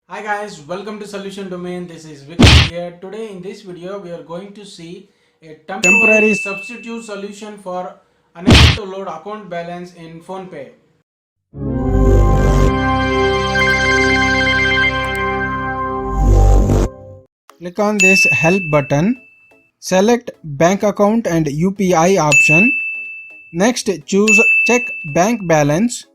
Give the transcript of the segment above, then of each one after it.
Hi guys, welcome to Solution Domain. This is Vikas here. Today in this video we are going to see a temporary substitute solution for unable to load account balance in PhonePe. Click on this help button. Select bank account and UPI option. Next choose check bank balance.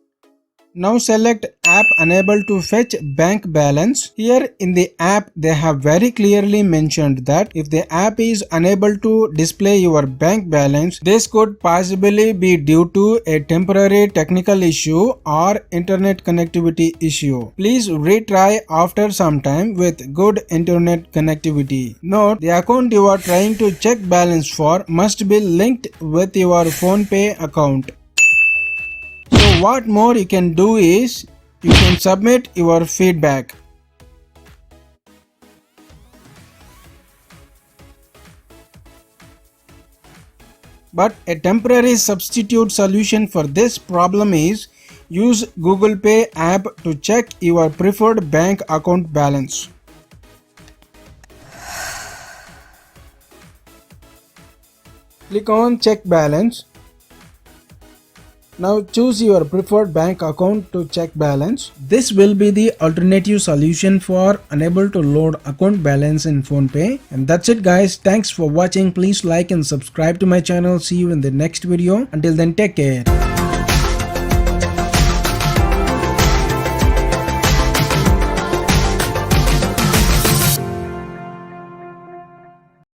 Now select app unable to fetch bank balance. Here in the app they have very clearly mentioned that if the app is unable to display your bank balance, this could possibly be due to a temporary technical issue or internet connectivity issue. Please retry after some time with good internet connectivity. Note, the account you are trying to check balance for must be linked with your PhonePe account. So what more you can do is you can submit your feedback. But a temporary substitute solution for this problem is use Google Pay app to check your preferred bank account balance. Click on check balance. Now choose your preferred bank account to check balance. This will be the alternative solution for unable to load account balance in PhonePe. And that's it guys. Thanks for watching. Please like and subscribe to my channel. See you in the next video. Until then, take care.